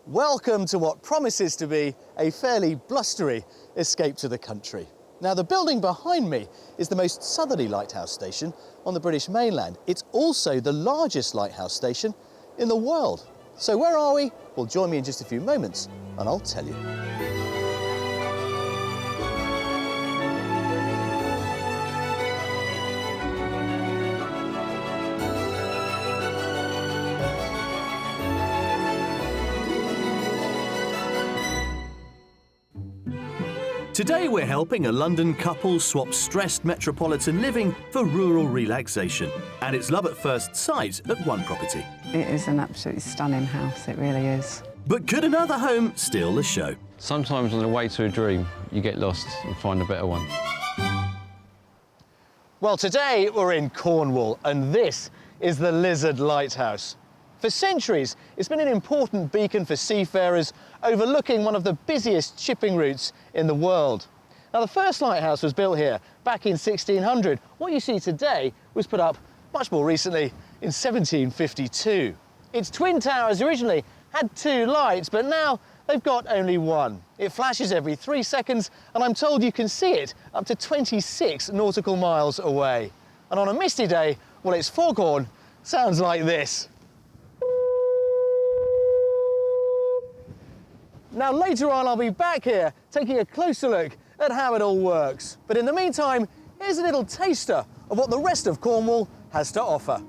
Welcome to what promises to be a fairly blustery escape to the country. Now, the building behind me is the most southerly lighthouse station on the British mainland. It's also the largest lighthouse station in the world. So where are we? Well, join me in just a few moments and I'll tell you. Today we're helping a London couple swap stressed metropolitan living for rural relaxation. And it's love at first sight at one property. It is an absolutely stunning house, it really is. But could another home steal the show? Sometimes on the way to a dream, you get lost and find a better one. Well, today we're in Cornwall and this is the Lizard Lighthouse. For centuries, it's been an important beacon for seafarers overlooking one of the busiest shipping routes in the world. Now, the first lighthouse was built here back in 1600. What you see today was put up much more recently in 1752. Its twin towers originally had 2 lights, but now they've got only one. It flashes every 3 seconds, and I'm told you can see it up to 26 nautical miles away. And on a misty day, well, its foghorn sounds like this. Now, later on, I'll be back here taking a closer look at how it all works. But in the meantime, here's a little taster of what the rest of Cornwall has to offer.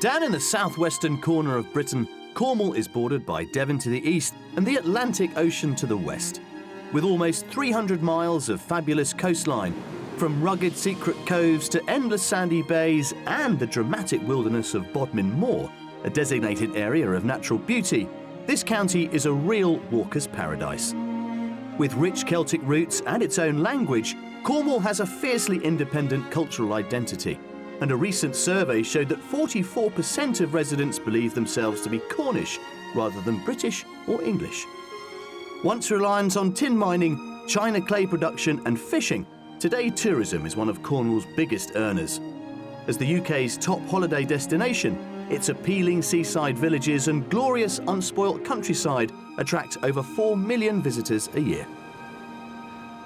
Down in the southwestern corner of Britain, Cornwall is bordered by Devon to the east and the Atlantic Ocean to the west. With almost 300 miles of fabulous coastline, from rugged secret coves to endless sandy bays and the dramatic wilderness of Bodmin Moor, a designated area of natural beauty, this county is a real walker's paradise. With rich Celtic roots and its own language, Cornwall has a fiercely independent cultural identity, and a recent survey showed that 44% of residents believe themselves to be Cornish rather than British or English. Once reliant on tin mining, china clay production and fishing, today tourism is one of Cornwall's biggest earners. As the UK's top holiday destination, its appealing seaside villages and glorious unspoilt countryside attract over 4 million visitors a year.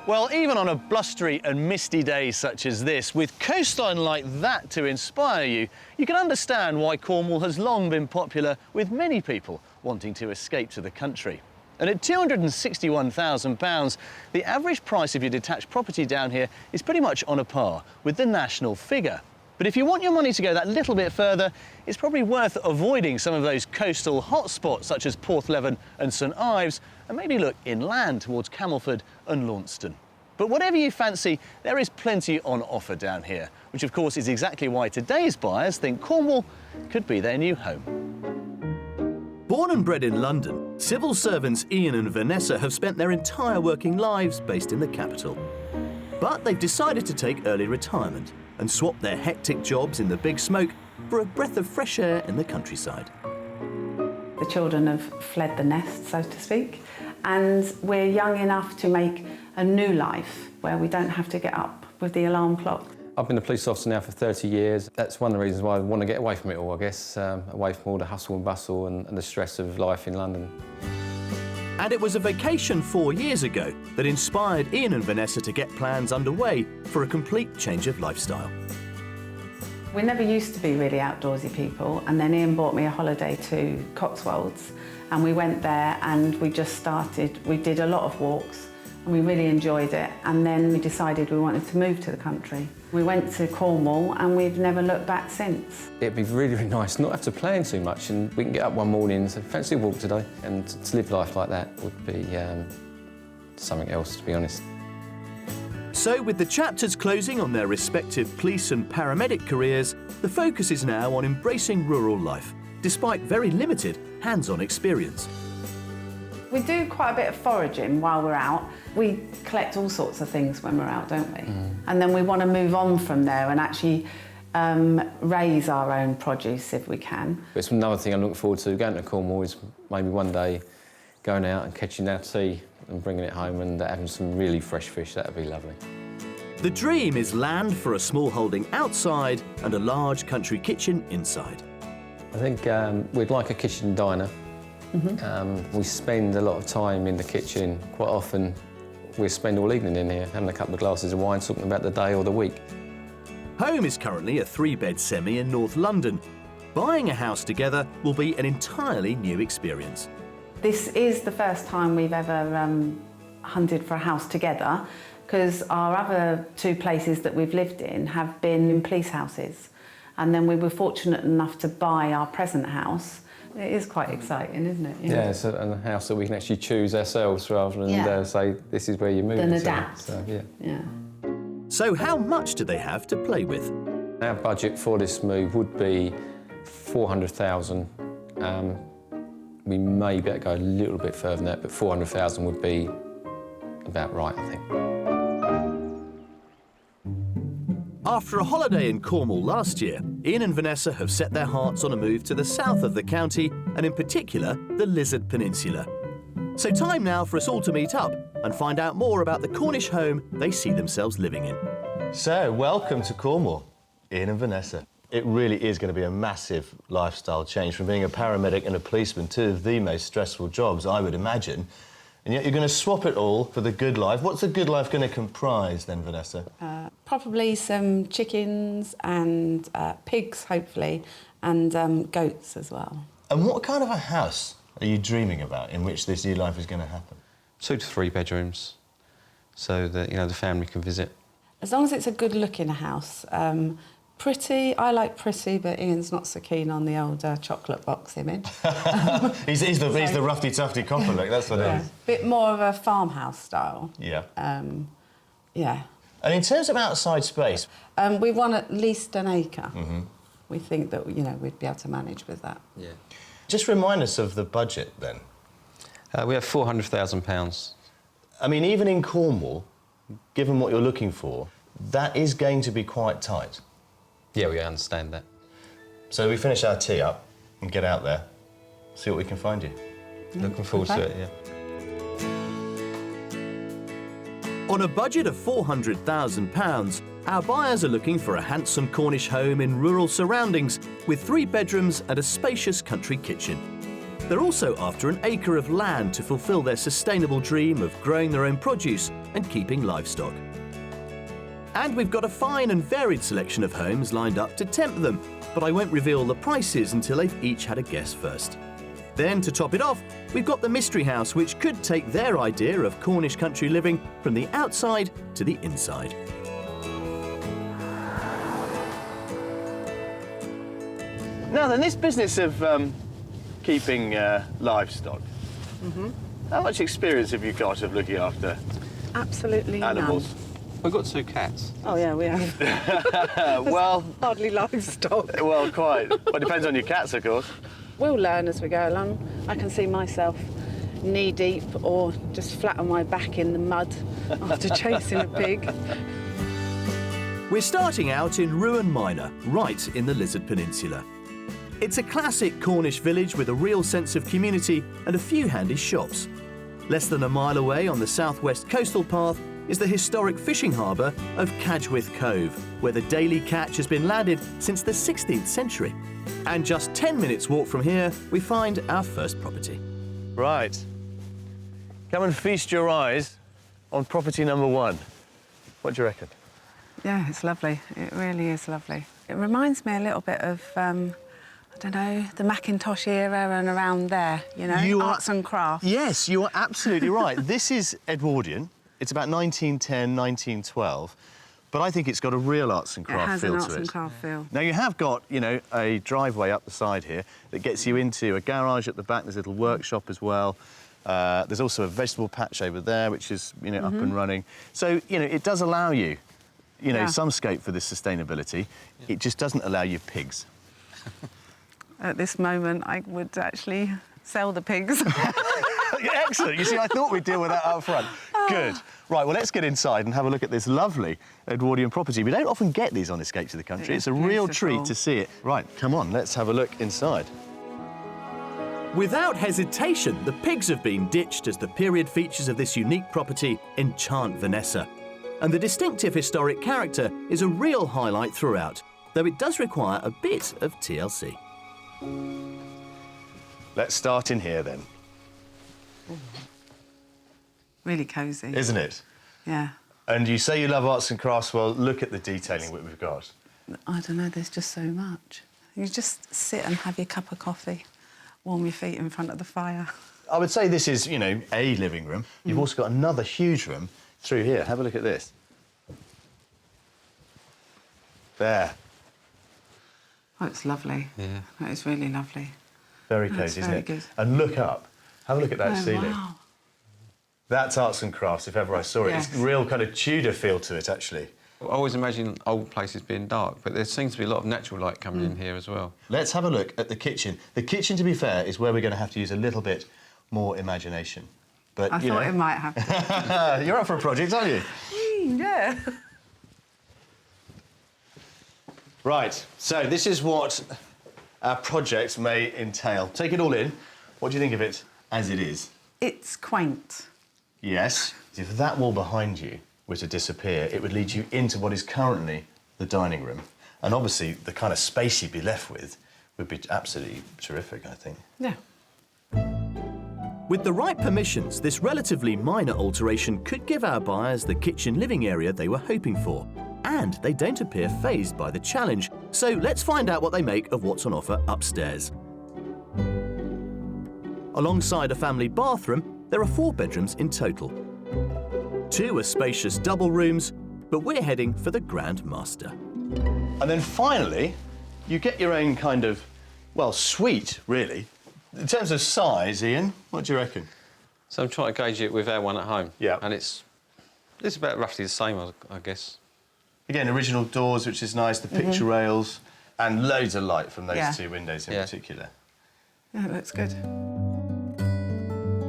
Well, even on a blustery and misty day such as this, with coastline like that to inspire you, you can understand why Cornwall has long been popular with many people wanting to escape to the country. And at £261,000, the average price of your detached property down here is pretty much on a par with the national figure. But if you want your money to go that little bit further, it's probably worth avoiding some of those coastal hotspots such as Porthleven and St Ives, and maybe look inland towards Camelford and Launceston. But whatever you fancy, there is plenty on offer down here, which of course is exactly why today's buyers think Cornwall could be their new home. Born and bred in London, civil servants Ian and Vanessa have spent their entire working lives based in the capital. But they've decided to take early retirement and swap their hectic jobs in the big smoke for a breath of fresh air in the countryside. The children have fled the nest, so to speak, and we're young enough to make a new life where we don't have to get up with the alarm clock. I've been a police officer now for 30 years. That's one of the reasons why I want to get away from it all, I guess, away from all the hustle and bustle and the stress of life in London. And it was a vacation 4 years ago that inspired Ian and Vanessa to get plans underway for a complete change of lifestyle. We never used to be really outdoorsy people, and then Ian bought me a holiday to Cotswolds, and we went there and we just started. We did a lot of walks and we really enjoyed it, and then we decided we wanted to move to the country. We went to Cornwall and we've never looked back since. It'd be really, really nice not have to plan too much, and we can get up one morning and say, fancy a walk today, and to live life like that would be something else, to be honest. So, with the chapters closing on their respective police and paramedic careers, the focus is now on embracing rural life, despite very limited hands-on experience. We do quite a bit of foraging while we're out. We collect all sorts of things when we're out, don't we? And then we want to move on from there and actually raise our own produce if we can. It's another thing I'm looking forward to, going to Cornwall, is maybe one day going out and catching our tea and bringing it home and having some really fresh fish. That would be lovely. The dream is land for a small holding outside and a large country kitchen inside. I think we'd like a kitchen diner. We spend a lot of time in the kitchen. Quite often we spend all evening in here having a couple of glasses of wine, talking about the day or the week. Home is currently a 3-bed semi in North London. Buying a house together will be an entirely new experience. This is the first time we've ever hunted for a house together, because our other 2 places that we've lived in have been in police houses. And then we were fortunate enough to buy our present house. It is quite exciting, isn't it? Yeah, it's a house that we can actually choose ourselves rather than say, this is where you're moving Than to. adapt. So, yeah. So how much do they have to play with? Our budget for this move would be 400,000. We may be able to go a little bit further than that, but 400,000 would be about right, I think. After a holiday in Cornwall last year, Ian and Vanessa have set their hearts on a move to the south of the county, and in particular, the Lizard Peninsula. So time now for us all to meet up and find out more about the Cornish home they see themselves living in. So, welcome to Cornwall, Ian and Vanessa. It really is going to be a massive lifestyle change from being a paramedic and a policeman, 2 of the most stressful jobs, I would imagine. And yet you're going to swap it all for the good life. What's the good life going to comprise then, Vanessa? Probably some chickens and pigs, hopefully, and goats as well. And what kind of a house are you dreaming about in which this new life is going to happen? 2 to 3 bedrooms, so that the family can visit. As long as it's a good-looking house. Pretty, I like pretty, but Ian's not so keen on the old chocolate box image. he's the roughy-tufty copper look, that's what it is. Bit more of a farmhouse style. Yeah. Yeah. And in terms of outside space? We want at least an acre. We think that, we'd be able to manage with that. Yeah. Just remind us of the budget, then. We have £400,000. I mean, even in Cornwall, given what you're looking for, that is going to be quite tight. Yeah, we understand that. So we finish our tea up and get out there, see what we can find you. Looking forward to it, yeah. On a budget of £400,000, our buyers are looking for a handsome Cornish home in rural surroundings with 3 bedrooms and a spacious country kitchen. They're also after an acre of land to fulfil their sustainable dream of growing their own produce and keeping livestock. And we've got a fine and varied selection of homes lined up to tempt them, but I won't reveal the prices until they've each had a guess first. Then, to top it off, we've got the mystery house, which could take their idea of Cornish country living from the outside to the inside. Now then, this business of keeping livestock, how much experience have you got of looking after Absolutely animals? none. We've got 2 cats. Oh, yeah, we have. Well, Hardly livestock. well, quite. Well, it depends on your cats, of course. We'll learn as we go along. I can see myself knee-deep or just flat on my back in the mud after chasing a pig. We're starting out in Ruan Minor, right in the Lizard Peninsula. It's a classic Cornish village with a real sense of community and a few handy shops. Less than a mile away on the southwest coastal path is the historic fishing harbour of Cadgwith Cove, where the daily catch has been landed since the 16th century. And just 10 minutes walk from here, we find our first property. Right. Come and feast your eyes on property number 1. What do you reckon? Yeah, it's lovely. It really is lovely. It reminds me a little bit of, I don't know, the Macintosh era and around there, arts and crafts. Yes, you are absolutely right. This is Edwardian. It's about 1910, 1912. But I think it's got a real arts and craft feel to it. It has an arts and craft feel. Now, you have got, a driveway up the side here that gets you into a garage at the back. There's a little workshop as well. There's also a vegetable patch over there, which is, up and running. So, it does allow you, some scope for this sustainability. It just doesn't allow you pigs. At this moment, I would actually sell the pigs. Excellent. You see, I thought we'd deal with that up front. Good. Right, well, let's get inside and have a look at this lovely Edwardian property. We don't often get these on Escape to the Country. It's a real treat to see it. Right, come on, let's have a look inside. Without hesitation, the pigs have been ditched as the period features of this unique property enchant Vanessa. And the distinctive historic character is a real highlight throughout, though it does require a bit of TLC. Let's start in here then. Really cosy. Isn't it? Yeah. And you say you love arts and crafts, well, look at the detailing that we've got. I don't know, there's just so much. You just sit and have your cup of coffee, warm your feet in front of the fire. I would say this is, you know, a living room. You've also got another huge room through here. Have a look at this. There. Oh, it's lovely. Yeah. That is really lovely. Very That's cosy, isn't very it? good. And look up. Have a look at that Oh, ceiling. wow. That's arts and crafts, if ever I saw it. Yes. It's real kind of Tudor feel to it, actually. I always imagine old places being dark, but there seems to be a lot of natural light coming in here as well. Let's have a look at the kitchen. The kitchen, to be fair, is where we're going to have to use a little bit more imagination. But, I you thought know, it might have to. you're up for a project, aren't you? Yeah. Right, so this is what our project may entail. Take it all in. What do you think of it as it is? It's quaint. Yes. If that wall behind you were to disappear, it would lead you into what is currently the dining room. And obviously, the kind of space you'd be left with would be absolutely terrific, I think. Yeah. With the right permissions, this relatively minor alteration could give our buyers the kitchen living area they were hoping for. And they don't appear fazed by the challenge. So let's find out what they make of what's on offer upstairs. Alongside a family bathroom, there are 4 bedrooms in total. 2 are spacious double rooms, but we're heading for the Grand Master. And then finally, you get your own kind of, well, suite, really. In terms of size, Ian, what do you reckon? So I'm trying to gauge it with our one at home. Yeah. And it's about roughly the same, I guess. Again, original doors, which is nice, the picture rails, and loads of light from those Yeah. 2 windows in Yeah. particular. Yeah, it looks good.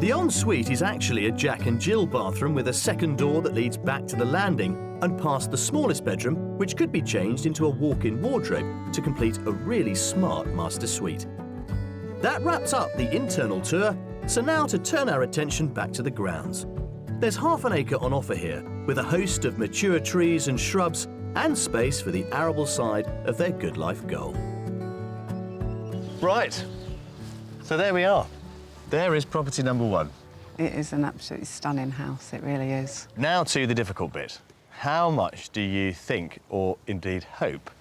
The ensuite is actually a Jack and Jill bathroom with a second door that leads back to the landing and past the smallest bedroom, which could be changed into a walk-in wardrobe to complete a really smart master suite. That wraps up the internal tour, so now to turn our attention back to the grounds. There's half an acre on offer here, with a host of mature trees and shrubs and space for the arable side of their good life goal. Right, so there we are. There is property number 1. It is an absolutely stunning house, it really is. Now to the difficult bit. How much do you think, or indeed hope,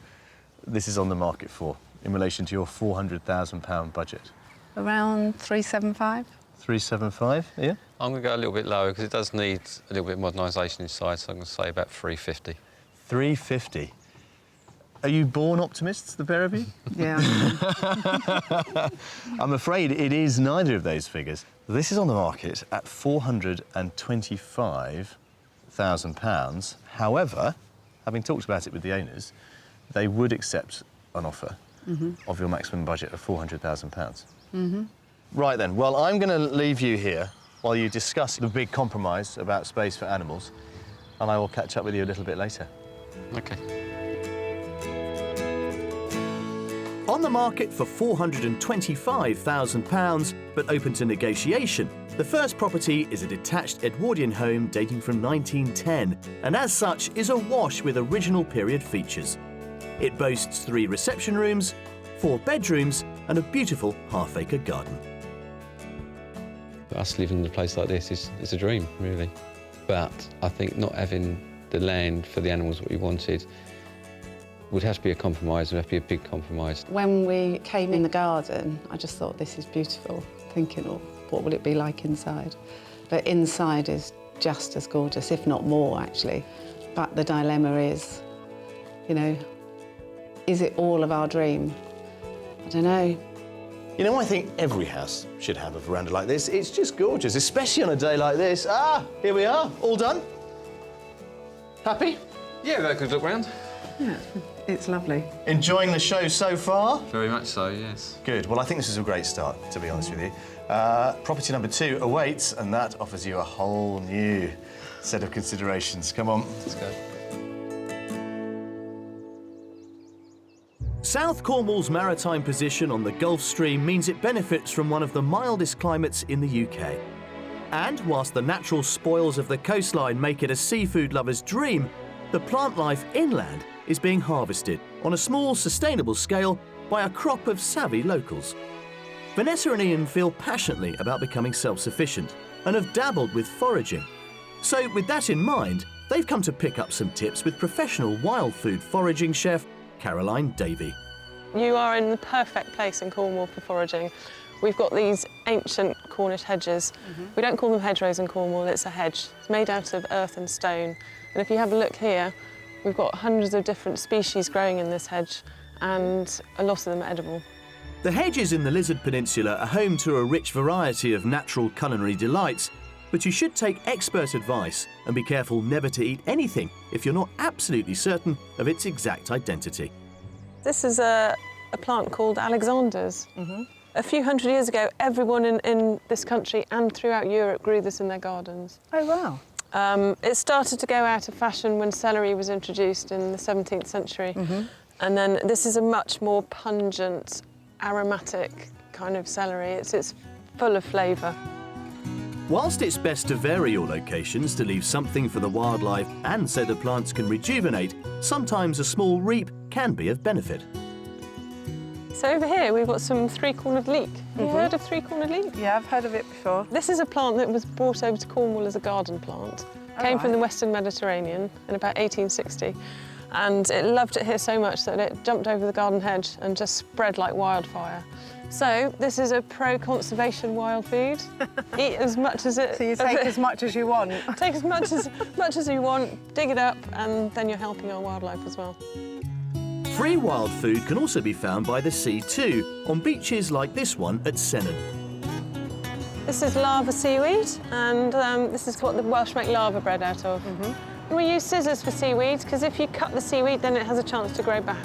this is on the market for in relation to your £400,000 budget? Around 375? 375, yeah? I'm going to go a little bit lower because it does need a little bit of modernisation inside, so I'm going to say about 350. 350. Are you born optimists, the pair of you? Yeah. I'm afraid it is neither of those figures. This is on the market at £425,000. However, having talked about it with the owners, they would accept an offer of your maximum budget of £400,000. Right then, well, I'm going to leave you here while you discuss the big compromise about space for animals, and I will catch up with you a little bit later. OK. On the market for £425,000, but open to negotiation, the first property is a detached Edwardian home dating from 1910, and as such is awash with original period features. It boasts 3 reception rooms, 4 bedrooms, and a beautiful half-acre garden. Us living in a place like this is a dream, really. But I think not having the land for the animals that we wanted would have to be a compromise, would have to be a big compromise. When we came in the garden, I just thought, this is beautiful, thinking, oh, what will it be like inside? But inside is just as gorgeous, if not more, actually. But the dilemma is, you know, is it all of our dream? I don't know. You know, I think every house should have a veranda like this. It's just gorgeous, especially on a day like this. Ah, here we are, all done. Happy? Yeah, we had a good look round. Yeah, it's lovely. Enjoying the show so far? Very much so, yes. Good. Well, I think this is a great start, to be honest with you. Property number 2 awaits, and that offers you a whole new set of considerations. Come on. Let's go. South Cornwall's maritime position on the Gulf Stream means it benefits from one of the mildest climates in the UK. And whilst the natural spoils of the coastline make it a seafood lover's dream, the plant life inland is being harvested on a small, sustainable scale by a crop of savvy locals. Vanessa and Ian feel passionately about becoming self-sufficient and have dabbled with foraging. So with that in mind, they've come to pick up some tips with professional wild food foraging chef Caroline Davey. You are in the perfect place in Cornwall for foraging. We've got these ancient Cornish hedges. We don't call them hedgerows in Cornwall, it's a hedge. It's made out of earth and stone. And if you have a look here, we've got hundreds of different species growing in this hedge, and a lot of them are edible. The hedges in the Lizard Peninsula are home to a rich variety of natural culinary delights, but you should take expert advice and be careful never to eat anything if you're not absolutely certain of its exact identity. This is a plant called Alexander's. A few hundred years ago, everyone in this country and throughout Europe grew this in their gardens. Oh, wow. It started to go out of fashion when celery was introduced in the 17th century. And then this is a much more pungent, aromatic kind of celery. It's full of flavour. Whilst it's best to vary your locations to leave something for the wildlife and so the plants can rejuvenate, sometimes a small reap can be of benefit. So over here we've got some three-cornered leek. Have you heard of three-cornered leek? Yeah, I've heard of it before. This is a plant that was brought over to Cornwall as a garden plant. Came from the Western Mediterranean in about 1860. And it loved it here so much that it jumped over the garden hedge and just spread like wildfire. So this is a pro-conservation wild food. Eat as much as it... So you take as much as you want. Take as much as you want, dig it up, and then you're helping our wildlife as well. Free wild food can also be found by the sea too, on beaches like this one at Sennan. This is lava seaweed, and this is what the Welsh make lava bread out of. And we use scissors for seaweed, because if you cut the seaweed, then it has a chance to grow back.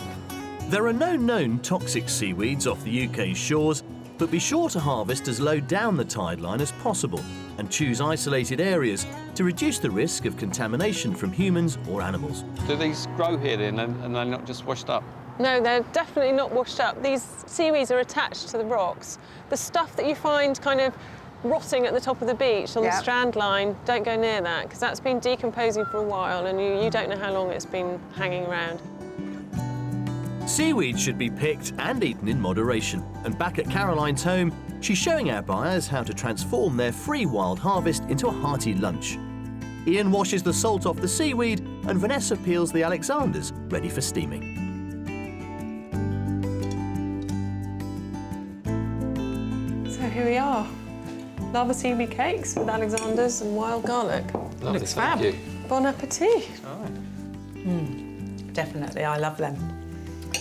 There are no known toxic seaweeds off the UK's shores, but be sure to harvest as low down the tide line as possible and choose isolated areas to reduce the risk of contamination from humans or animals. Do these grow here then and they're not just washed up? No, they're definitely not washed up. These seaweeds are attached to the rocks. The stuff that you find kind of rotting at the top of the beach on the strand line, don't go near that, because that's been decomposing for a while and you don't know how long it's been hanging around. Seaweed should be picked and eaten in moderation. And back at Caroline's home, she's showing our buyers how to transform their free wild harvest into a hearty lunch. Ian washes the salt off the seaweed and Vanessa peels the Alexanders, ready for steaming. So here we are. Lava seaweed cakes with Alexanders and wild garlic. Lovely, Looks fab. thank you. Bon appetit. All right. Definitely, I love them.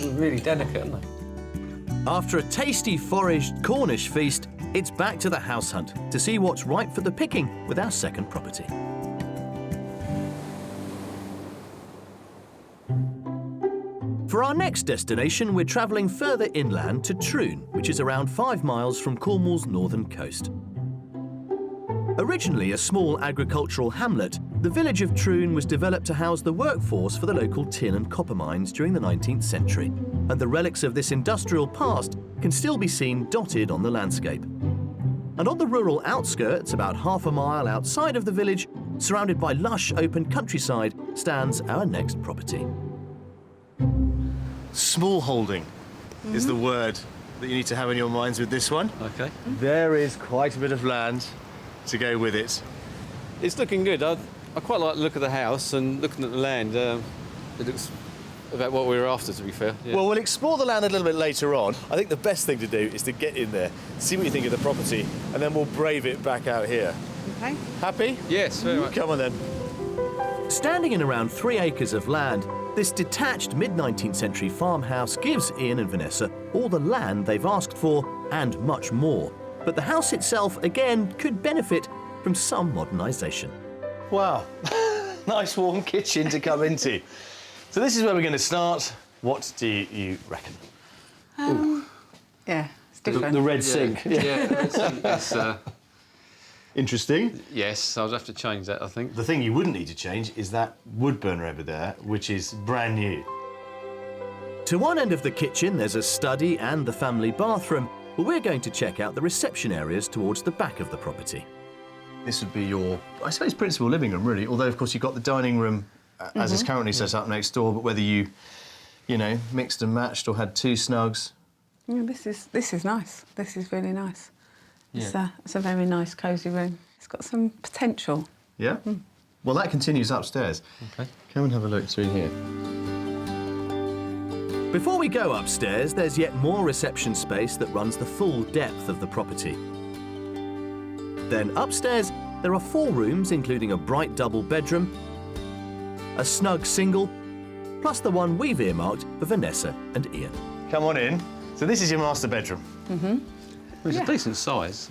They're really delicate, aren't they? After a tasty foraged Cornish feast, it's back to the house hunt to see what's ripe for the picking with our second property. For our next destination, we're travelling further inland to Troon, which is around 5 miles from Cornwall's northern coast. Originally a small agricultural hamlet, the village of Troon was developed to house the workforce for the local tin and copper mines during the 19th century, and the relics of this industrial past can still be seen dotted on the landscape. And on the rural outskirts, about half a mile outside of the village, surrounded by lush open countryside, stands our next property. Small holding is the word that you need to have in your minds with this one. OK. There is quite a bit of land to go with it. It's looking good. I quite like the look of the house and looking at the land. It looks about what we were after, to be fair. Yeah. Well, we'll explore the land a little bit later on. I think the best thing to do is to get in there, see what you think of the property, and then we'll brave it back out here. Okay. Happy? Yes, very much. Come on then. Standing in around 3 acres of land, this detached mid-19th century farmhouse gives Ian and Vanessa all the land they've asked for and much more. But the house itself, again, could benefit from some modernisation. Wow. Nice warm kitchen to come into. So this is where we're going to start. What do you reckon? Yeah, it's different. The red sink. Yeah. Interesting. Yes, I'll have to change that, I think. The thing you wouldn't need to change is that wood burner over there, which is brand new. To one end of the kitchen, there's a study and the family bathroom, but we're going to check out the reception areas towards the back of the property. This would be your, I suppose, principal living room, really. Although, of course, you've got the dining room as is currently set up next door, but whether you know, mixed and matched or had two snugs, Yeah, this is nice. This is really nice. Yeah. It's a very nice, cosy room. It's got some potential. Yeah? Well, that continues upstairs. Okay. Come and have a look through here. Before we go upstairs, there's yet more reception space that runs the full depth of the property. Then upstairs, there are 4 rooms, including a bright double bedroom, a snug single, plus the one we've earmarked for Vanessa and Ian. Come on in. So this is your master bedroom. It's a decent size.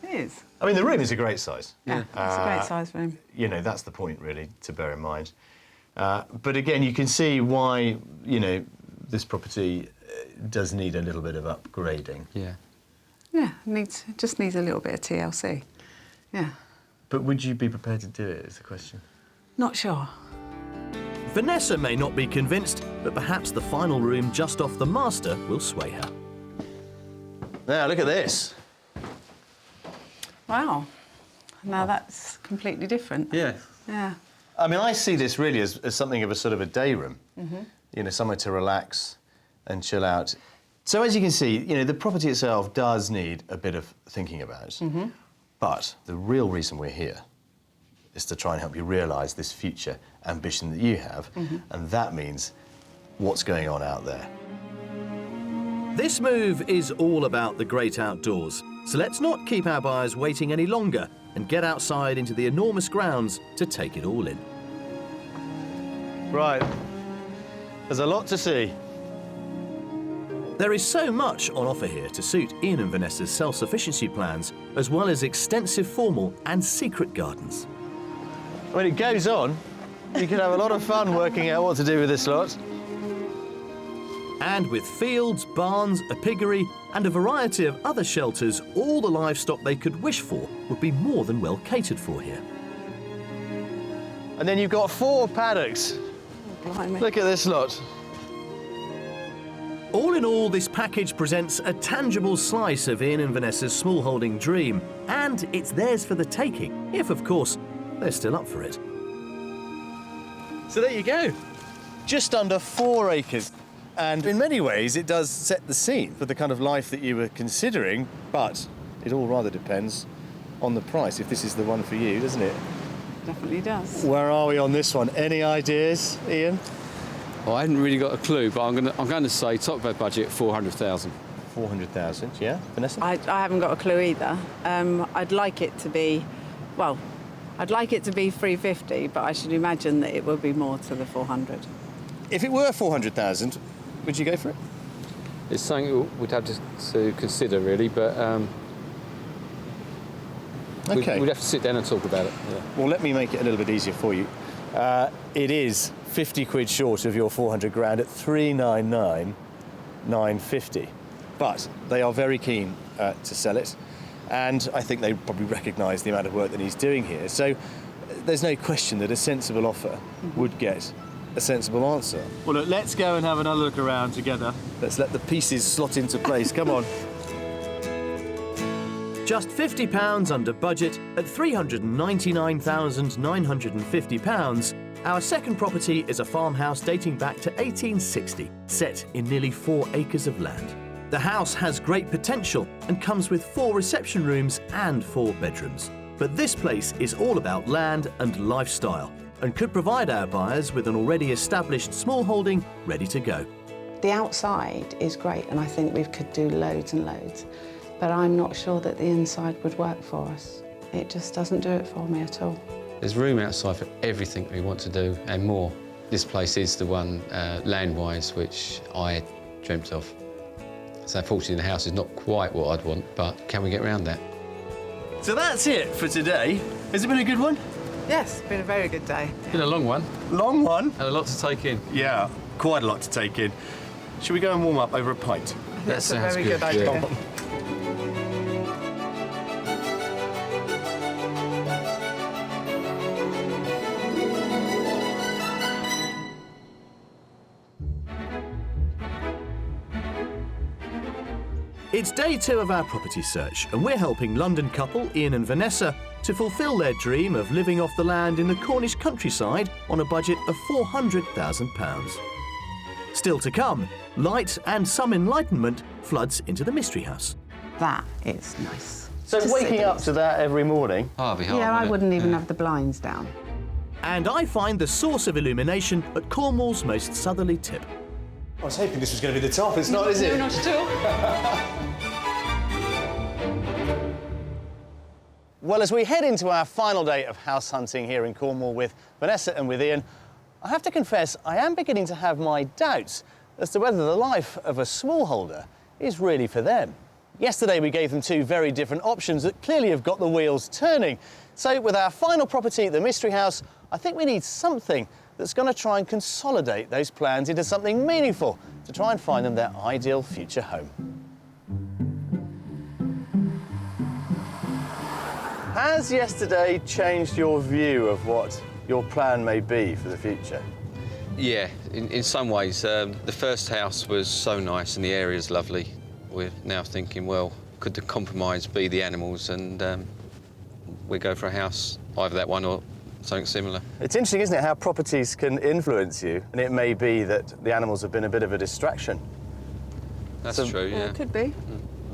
It is. I mean, the room is a great size. Yeah, it's a great size room. You know, that's the point, really, to bear in mind. But again, you can see why, you know, this property does need a little bit of upgrading. Yeah. Yeah, just needs a little bit of TLC. Yeah. But would you be prepared to do it, is the question? Not sure. Vanessa may not be convinced, but perhaps the final room just off the master will sway her. Now, look at this. Wow. Now that's completely different. Yeah. Yeah. I mean, I see this really as something of a sort of a day room. You know, somewhere to relax and chill out. So as you can see, you know, the property itself does need a bit of thinking about. But the real reason we're here is to try and help you realise this future ambition that you have, and that means what's going on out there. This move is all about the great outdoors, so let's not keep our buyers waiting any longer and get outside into the enormous grounds to take it all in. Right. There's a lot to see. There is so much on offer here to suit Ian and Vanessa's self-sufficiency plans, as well as extensive formal and secret gardens. When it goes on, you can have a lot of fun working out what to do with this lot. And with fields, barns, a piggery, and a variety of other shelters, all the livestock they could wish for would be more than well catered for here. And then you've got 4 paddocks. Blimey. Look at this lot. All in all, this package presents a tangible slice of Ian and Vanessa's smallholding dream, and it's theirs for the taking, if, of course, they're still up for it. So there you go. Just under 4 acres. And in many ways, it does set the scene for the kind of life that you were considering, but it all rather depends on the price, if this is the one for you, doesn't it? Definitely does. Where are we on this one? Any ideas, Ian? Well, I hadn't really got a clue, but I'm going to say top of our budget, 400,000. 400,000, yeah? Vanessa? I haven't got a clue either. I'd like it to be, well, I'd like it to be 350, but I should imagine that it will be more to the 400. If it were 400,000, would you go for it? It's something we'd have to consider, really, but Okay. we'd have to sit down and talk about it. Yeah. Well, let me make it a little bit easier for you. It is 50 quid short of your 400 grand at 399,950. But they are very keen to sell it, and I think they probably recognise the amount of work that he's doing here. So there's no question that a sensible offer would get a sensible answer. Well, look, let's go and have another look around together. Let's let the pieces slot into place. Come on. Just £50 under budget at £399,950, our second property is a farmhouse dating back to 1860, set in nearly 4 acres of land. The house has great potential and comes with 4 reception rooms and 4 bedrooms. But this place is all about land and lifestyle, and could provide our buyers with an already established smallholding ready to go. The outside is great, and I think we could do loads and loads, but I'm not sure that the inside would work for us. It just doesn't do it for me at all. There's room outside for everything we want to do and more. This place is the one, land-wise, which I dreamt of. So unfortunately, the house is not quite what I'd want, but can we get around that? So that's it for today. Has it been a good one? Yes, it's been a very good day. It's been a long one Long one. and a lot to take in. Yeah, quite a lot to take in. Should we go and warm up over a pint? That's a sounds very good, good idea. yeah. It's day 2 of our property search, and we're helping London couple Ian and Vanessa to fulfil their dream of living off the land in the Cornish countryside on a budget of £400,000. Still to come, light and some enlightenment floods into the mystery house. That is nice. So To waking sit up in. to that every morning. Oh, it'd be hard, Yeah, I wouldn't it? wouldn't even Yeah. have the blinds down. And I find the source of illumination at Cornwall's most southerly tip. I was hoping this was going to be the top. It's not, is it? No, not at all. Well, as we head into our final day of house hunting here in Cornwall with Vanessa and with Ian, I have to confess I am beginning to have my doubts as to whether the life of a smallholder is really for them. Yesterday we gave them two very different options that clearly have got the wheels turning. So with our final property at the Mystery House, I think we need something that's going to try and consolidate those plans into something meaningful to try and find them their ideal future home. Has yesterday changed your view of what your plan may be for the future? Yeah, in some ways. The first house was so nice and the area's lovely. We're now thinking, well, could the compromise be the animals? And we go for a house, either that one or something similar. It's interesting, isn't it, how properties can influence you, and it may be that the animals have been a bit of a distraction. That's So- true, yeah. It could be.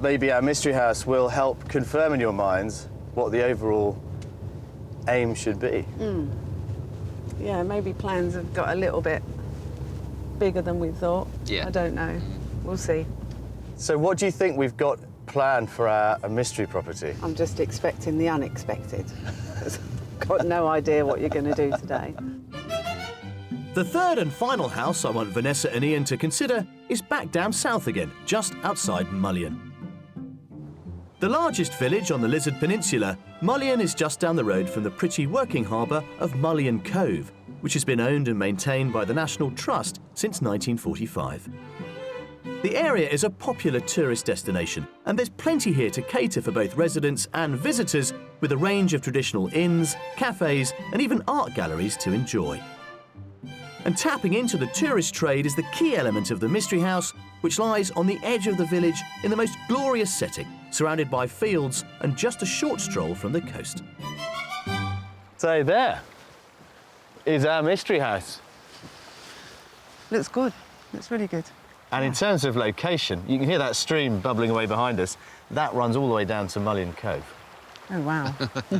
Maybe our mystery house will help confirm in your minds what the overall aim should be. Yeah, maybe plans have got a little bit bigger than we thought. Yeah. I don't know. We'll see. So what do you think we've got planned for our mystery property? I'm just expecting the unexpected. Got no idea what you're going to do today. The third and final house I want Vanessa and Ian to consider is back down south again, just outside Mullion. The largest village on the Lizard Peninsula, Mullion is just down the road from the pretty working harbour of Mullion Cove, which has been owned and maintained by the National Trust since 1945. The area is a popular tourist destination, and there's plenty here to cater for both residents and visitors, with a range of traditional inns, cafes, and even art galleries to enjoy. And tapping into the tourist trade is the key element of the Mystery House, which lies on the edge of the village in the most glorious setting, surrounded by fields and just a short stroll from the coast. So there is our mystery house. Looks good. Looks really good. And in terms of location, you can hear that stream bubbling away behind us. That runs all the way down to Mullion Cove, Oh, wow.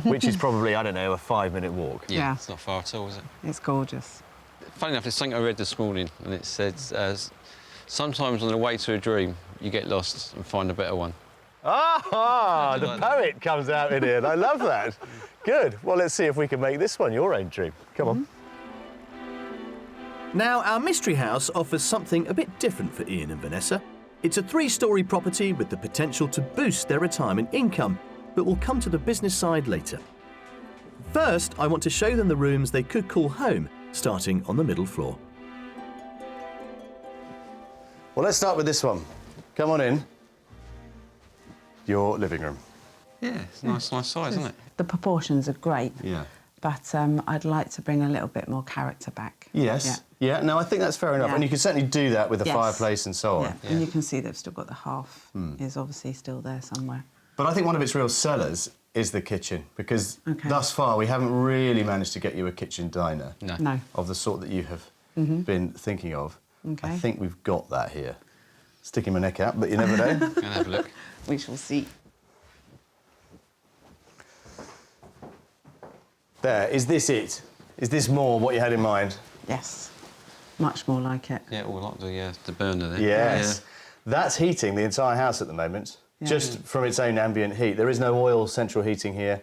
which is probably, I don't know, a 5-minute walk. Yeah. It's not far at all, is it? It's gorgeous. Funny enough, there's something I read this morning, and it said, sometimes on the way to a dream, you get lost and find a better one. Ah, the like that. poet comes out in here. I love that. Good. Well, let's see if we can make this one your own dream. Come on. Now, our mystery house offers something a bit different for Ian and Vanessa. It's a 3-storey property with the potential to boost their retirement income, but we'll come to the business side later. First, I want to show them the rooms they could call home, starting on the middle floor. Well, let's start with this one. Come on in. Your living room. Yeah, it's nice size, isn't it? The proportions are great, Yeah. but I'd like to bring a little bit more character back. Yes. Yeah, no, I think that's fair enough. Yeah. And you can certainly do that with the Yes. fireplace and so on. Yeah, and you can see they've still got the half is obviously still there somewhere. But I think one of its real sellers is the kitchen, because Okay. thus far we haven't really managed to get you a kitchen diner No. of the sort that you have been thinking of. Okay. I think we've got that here. Sticking my neck out, but you never know. Go and have a look. We shall see. There, is this it? Is this more what you had in mind? Yes, much more like it. Yeah, all like the burner there. Yes. That's heating the entire house at the moment, just from its own ambient heat. There is no oil central heating here,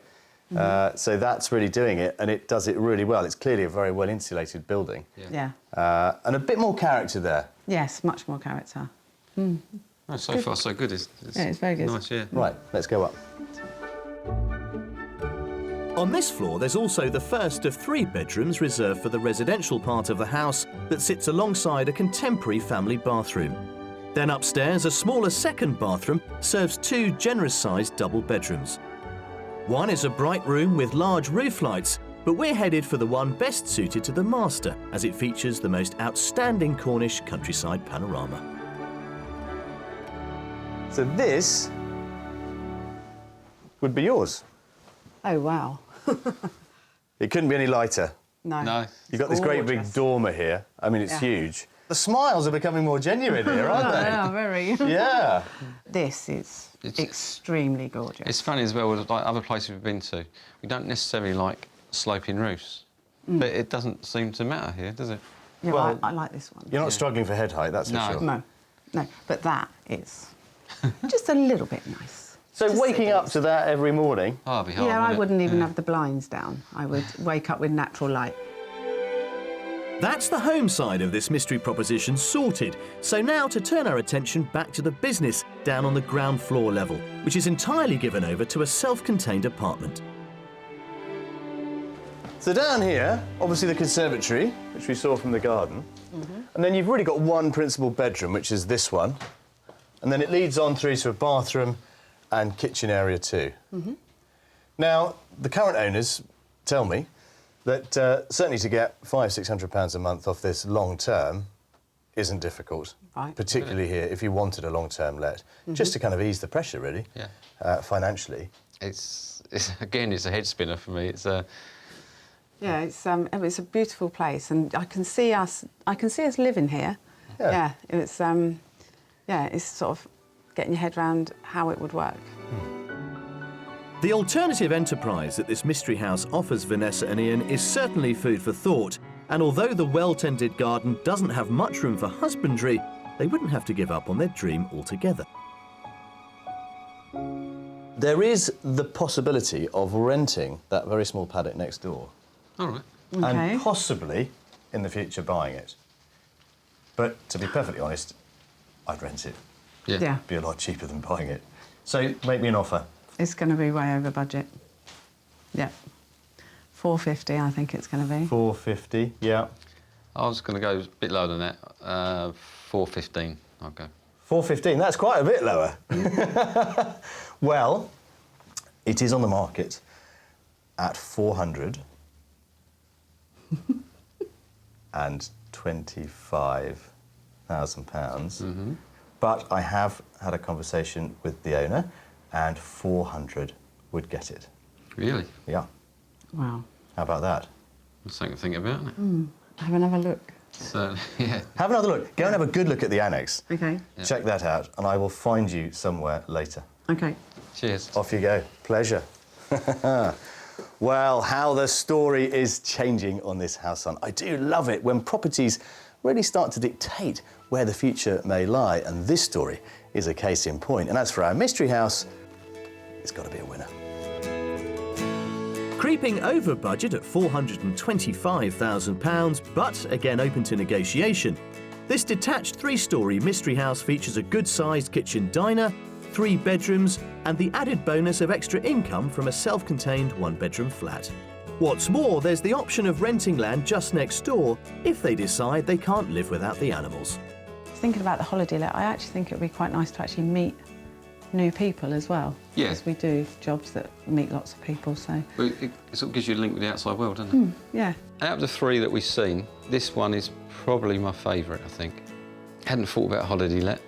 so that's really doing it, and it does it really well. It's clearly a very well insulated building. Yeah. And a bit more character there. Yes, much more character. Oh, so far so good. Yeah, it's very good. Nice, yeah. Right, let's go up. On this floor, there's also the first of 3 bedrooms reserved for the residential part of the house that sits alongside a contemporary family bathroom. Then upstairs, a smaller second bathroom serves 2 generous-sized double bedrooms. One is a bright room with large roof lights, but we're headed for the one best suited to the master, as it features the most outstanding Cornish countryside panorama. So this would be yours. Oh, wow. It couldn't be any lighter. No. No. You've got this great big Gorgeous. dormer here. I mean, it's Yeah. huge. The smiles are becoming more genuine here, aren't they? Yeah, very. Yeah. This is It's- extremely gorgeous. It's funny as well, like other places we've been to, we don't necessarily like sloping roofs. But it doesn't seem to matter here, does it? Yeah, well, I like this one. You're not struggling for head height, that's for No. sure. No, but that is just a little bit nice. So Just waking sit up to that every morning, Oh, it'd be hard, Yeah, I wouldn't it? wouldn't even Yeah. have the blinds down. I would wake up with natural light. That's the home side of this mystery proposition sorted. So now to turn our attention back to the business down on the ground floor level, which is entirely given over to a self-contained apartment. so down here, obviously the conservatory, which we saw from the garden, and then you've really got one principal bedroom, which is this one, and then it leads on through to a bathroom and kitchen area too. Now, the current owners tell me that certainly to get £500–600 a month off this long term isn't difficult, Right. particularly here if you wanted a long-term let, just to kind of ease the pressure, really, financially. It's again, it's a head spinner for me. It's a... Yeah, it's a beautiful place, and I can see us living here. Yeah. It's it's sort of getting your head around how it would work. The alternative enterprise that this mystery house offers Vanessa and Ian is certainly food for thought, and although the well-tended garden doesn't have much room for husbandry, they wouldn't have to give up on their dream altogether. There is the possibility of renting that very small paddock next door. All right. Okay. And possibly, in the future, buying it. But to be perfectly honest, I'd rent it. Yeah. Yeah, It'd be a lot cheaper than buying it. So make me an offer. it's going to be way over budget. Yeah, 450, I think it's going to be. 450, yeah. I was going to go a bit lower than that. 415, I'll go. 415, that's quite a bit lower. Well, it is on the market at £425,000. But I have had a conversation with the owner, and 400 would get it. Really? Yeah. Wow. How about that? That's something to think about, isn't it? Have another look. So, yeah. Have another look. Go and have a good look at the annex. Okay. Check that out, and I will find you somewhere later. Okay. Cheers. Off you go. Pleasure. Well, how the story is changing on this house hunt. I do love it when properties really start to dictate where the future may lie, and this story is a case in point. And as for our mystery house, it's got to be a winner. Creeping over budget at £425,000, but again open to negotiation. This detached three-storey mystery house features a good-sized kitchen diner, 3 bedrooms, and the added bonus of extra income from a self-contained one-bedroom flat. What's more, there's the option of renting land just next door if they decide they can't live without the animals. Thinking about the holiday let, I actually think it would be quite nice to actually meet new people as well. Yeah. Because we do jobs that meet lots of people, so... Well, it sort of gives you a link with the outside world, doesn't it? Yeah. Out of the 3 that we've seen, this one is probably my favourite, I think. Hadn't thought about holiday let.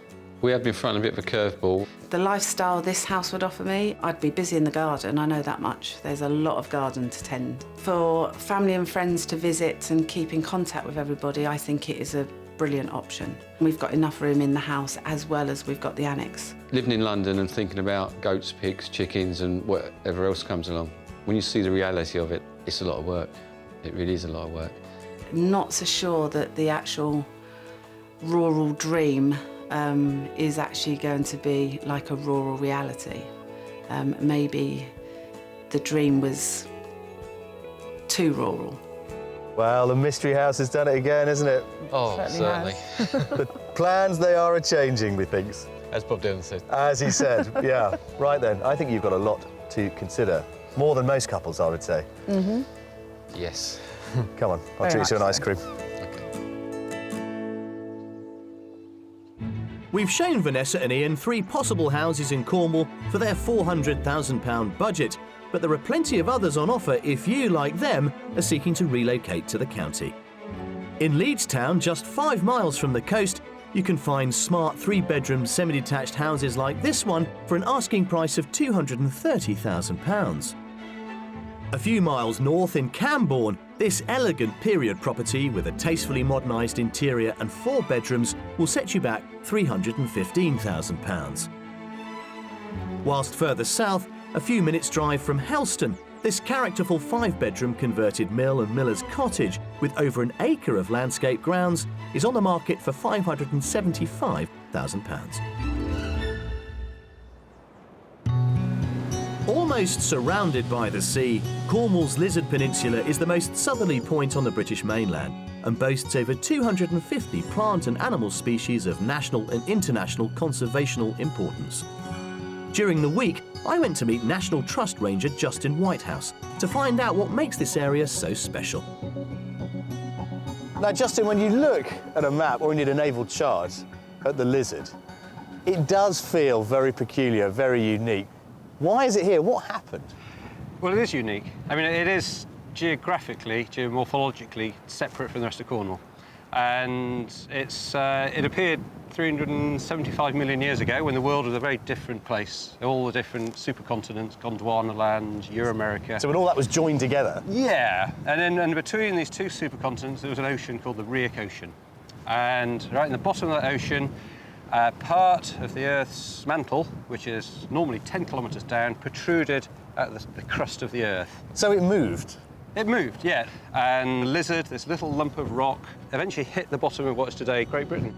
We have been thrown a bit of a curveball. The lifestyle this house would offer me, I'd be busy in the garden, I know that much. There's a lot of garden to tend. For family and friends to visit and keep in contact with everybody, I think it is a brilliant option. We've got enough room in the house as well as we've got the annex. Living in London and thinking about goats, pigs, chickens and whatever else comes along, when you see the reality of it, it's a lot of work. It really is a lot of work. Not so sure that the actual rural dream is actually going to be like a rural reality. Maybe the dream was too rural. Well, the mystery house has done it again, isn't it? Oh, certainly. The plans, they are a-changing, methinks. As Bob Dylan said. As he said, yeah. Right then, I think you've got a lot to consider. More than most couples, I would say. Yes. Come on, I'll Very treat you to an much ice so. cream. We've shown Vanessa and Ian 3 possible houses in Cornwall for their £400,000 budget, but there are plenty of others on offer if you, like them, are seeking to relocate to the county. In Leeds town, just 5 miles from the coast, you can find smart 3-bedroom semi-detached houses like this one for an asking price of £230,000. A few miles north in Camborne, this elegant period property with a tastefully modernised interior and 4 bedrooms will set you back £315,000. Whilst further south, a few minutes' drive from Helston, this characterful 5-bedroom converted mill and miller's cottage with over an acre of landscape grounds is on the market for £575,000. Almost surrounded by the sea, Cornwall's Lizard Peninsula is the most southerly point on the British mainland and boasts over 250 plant and animal species of national and international conservational importance. During the week, I went to meet National Trust Ranger Justin Whitehouse to find out what makes this area so special. Now, Justin, when you look at a map or indeed a naval chart at the lizard, it does feel very peculiar, very unique. Why is it here? What happened? Well, it is unique. I mean, it is geographically, geomorphologically separate from the rest of Cornwall. And it appeared 375 million years ago when the world was a very different place. All the different supercontinents, Gondwana, Euro-America. So when all that was joined together? Yeah, and between these 2 supercontinents there was an ocean called the Rheic Ocean. And right in the bottom of that ocean, part of the Earth's mantle, which is normally 10 kilometres down, protruded at the crust of the Earth. So it moved? It moved, yeah. And Lizard, this little lump of rock, eventually hit the bottom of what is today Great Britain.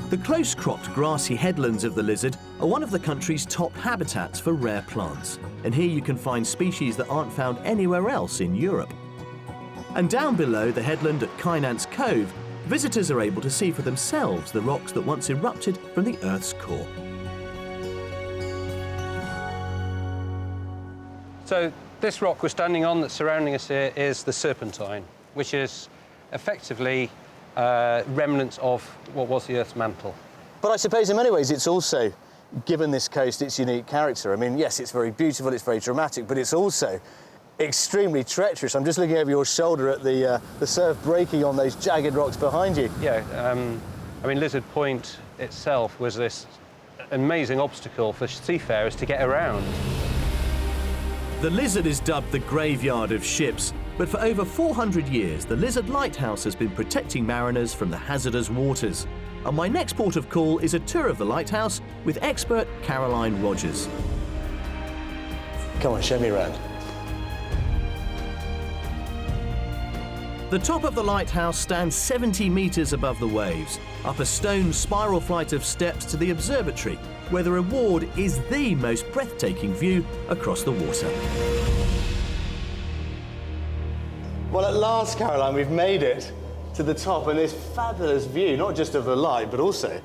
The close-cropped grassy headlands of the lizard are one of the country's top habitats for rare plants, and here you can find species that aren't found anywhere else in Europe. And down below the headland at Kynance Cove, visitors are able to see for themselves the rocks that once erupted from the Earth's core. So this rock we're standing on that's surrounding us here is the Serpentine, which is effectively remnants of what was the Earth's mantle. But I suppose in many ways it's also given this coast its unique character. I mean, yes, it's very beautiful, it's very dramatic, but it's also extremely treacherous. I'm just looking over your shoulder at the surf breaking on those jagged rocks behind you. Yeah, I mean, Lizard Point itself was this amazing obstacle for seafarers to get around. The Lizard is dubbed the graveyard of ships, but for over 400 years, the Lizard Lighthouse has been protecting mariners from the hazardous waters. And my next port of call is a tour of the lighthouse with expert Caroline Rogers. Come on, show me around. The top of the lighthouse stands 70 metres above the waves, up a stone spiral flight of steps to the observatory, where the reward is the most breathtaking view across the water. Well, at last, Caroline, we've made it to the top, and this fabulous view, not just of the light, but also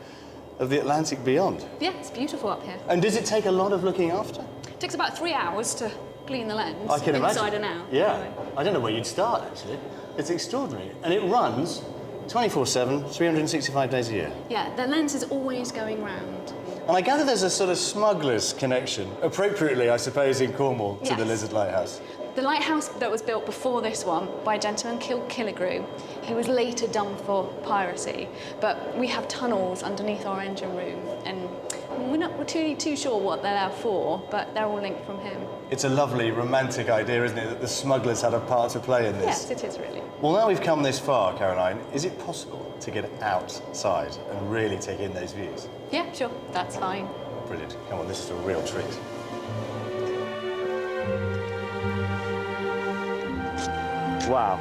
of the Atlantic beyond. Yeah, it's beautiful up here. And does it take a lot of looking after? It takes about 3 hours to clean the lens, I can inside imagine. and out. Yeah, Anyway. I don't know where you'd start, actually. It's extraordinary. And it runs 24/7, 365 days a year. Yeah, the lens is always going round. And I gather there's a sort of smuggler's connection, appropriately, I suppose, in Cornwall, to the Yes. Lizard Lighthouse. The lighthouse that was built before this one by a gentleman called Killigrew, who was later done for piracy. But we have tunnels underneath our engine room, and we're not really too sure what they're there for, but they're all linked from him. It's a lovely, romantic idea, isn't it, that the smugglers had a part to play in this? Yes, it is really. Well, now we've come this far, Caroline, is it possible to get outside and really take in those views? Yeah, sure, that's fine. Brilliant. Come on, this is a real treat. Wow.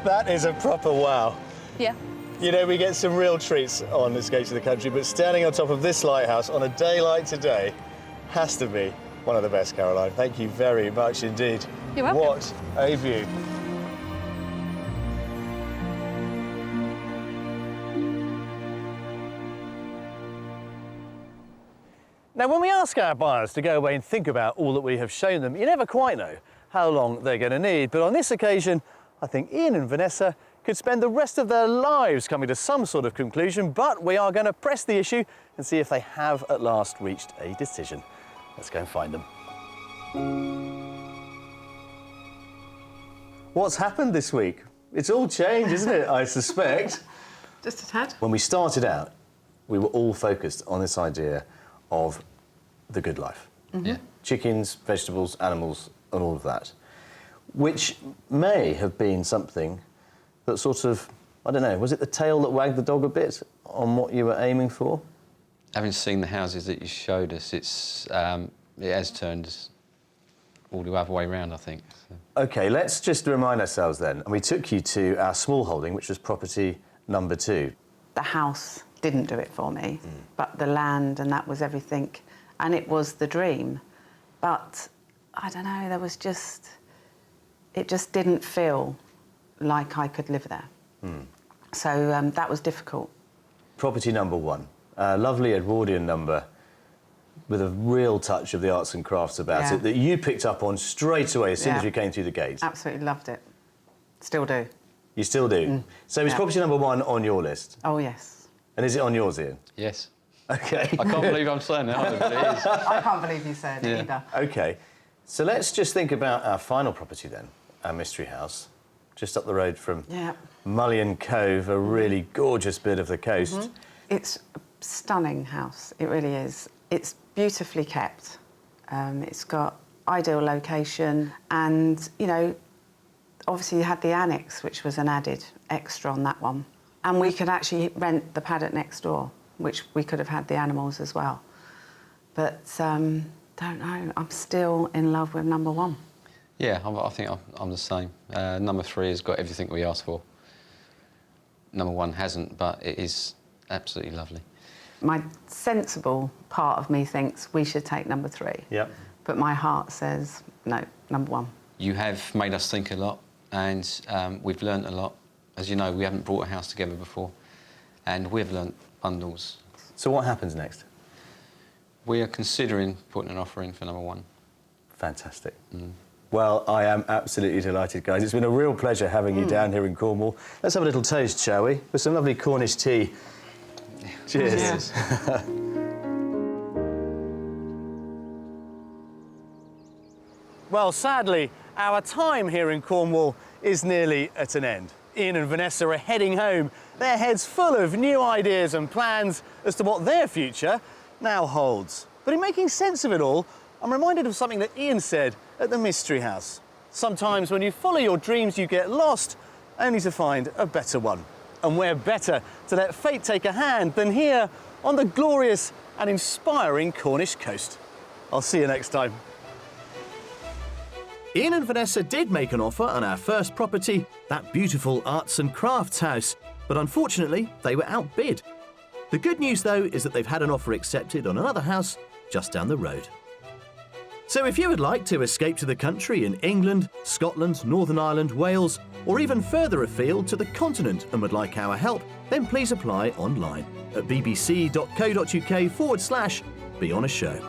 That is a proper wow. Yeah. You know, we get some real treats on this Escape to the Country, but standing on top of this lighthouse on a day like today has to be one of the best, Caroline. Thank you very much indeed. You're welcome. What a view. Now, when we ask our buyers to go away and think about all that we have shown them, you never quite know how long they're going to need. But on this occasion, I think Ian and Vanessa could spend the rest of their lives coming to some sort of conclusion, but we are going to press the issue and see if they have at last reached a decision. Let's go and find them. What's happened this week? It's all changed, isn't it, I suspect? Just a tad. When we started out, we were all focused on this idea of the good life. Yeah. Chickens, vegetables, animals, and all of that, which may have been something that sort of, I don't know, was it the tail that wagged the dog a bit on what you were aiming for? Having seen the houses that you showed us, it has turned us all the other way around, I think. So. OK, let's just remind ourselves then. And we took you to our small holding, which was property number 2. The house didn't do it for me, but the land, and that was everything. And it was the dream. But, I don't know, it just didn't feel like I could live there. So that was difficult. Property number 1, a lovely Edwardian number with a real touch of the arts and crafts about it that you picked up on straight away as soon as you came through the gate. Absolutely loved it. Still do. You still do? So is property number 1 on your list? Oh, yes. And is it on yours, Ian? Yes. OK. I can't believe I'm saying that either, but it is. I can't believe you said it either. OK, so let's just think about our final property then, our mystery house, just up the road from Mullion Cove, a really gorgeous bit of the coast. It's a stunning house, it really is. It's beautifully kept. It's got ideal location and, you know, obviously you had the annex, which was an added extra on that one. And we could actually rent the paddock next door, which we could have had the animals as well. But, don't know, I'm still in love with number 1. Yeah, I think I'm the same. Number 3 has got everything we asked for. Number 1 hasn't, but it is absolutely lovely. My sensible part of me thinks we should take number 3. Yep. But my heart says, no, number 1. You have made us think a lot, and we've learnt a lot. As you know, we haven't brought a house together before, and we've learnt bundles. So what happens next? We are considering putting an offer in for number 1. Fantastic. Well, I am absolutely delighted, guys. It's been a real pleasure having you down here in Cornwall. Let's have a little toast, shall we? With some lovely Cornish tea. Cheers. Well, sadly, our time here in Cornwall is nearly at an end. Ian and Vanessa are heading home, their heads full of new ideas and plans as to what their future now holds. But in making sense of it all, I'm reminded of something that Ian said at the Mystery House. Sometimes when you follow your dreams, you get lost, only to find a better one. And where better to let fate take a hand than here on the glorious and inspiring Cornish coast. I'll see you next time. Ian and Vanessa did make an offer on our first property, that beautiful arts and crafts house, but unfortunately they were outbid. The good news though is that they've had an offer accepted on another house just down the road. So if you would like to escape to the country in England, Scotland, Northern Ireland, Wales, or even further afield to the continent and would like our help, then please apply online at bbc.co.uk/Be On A Show.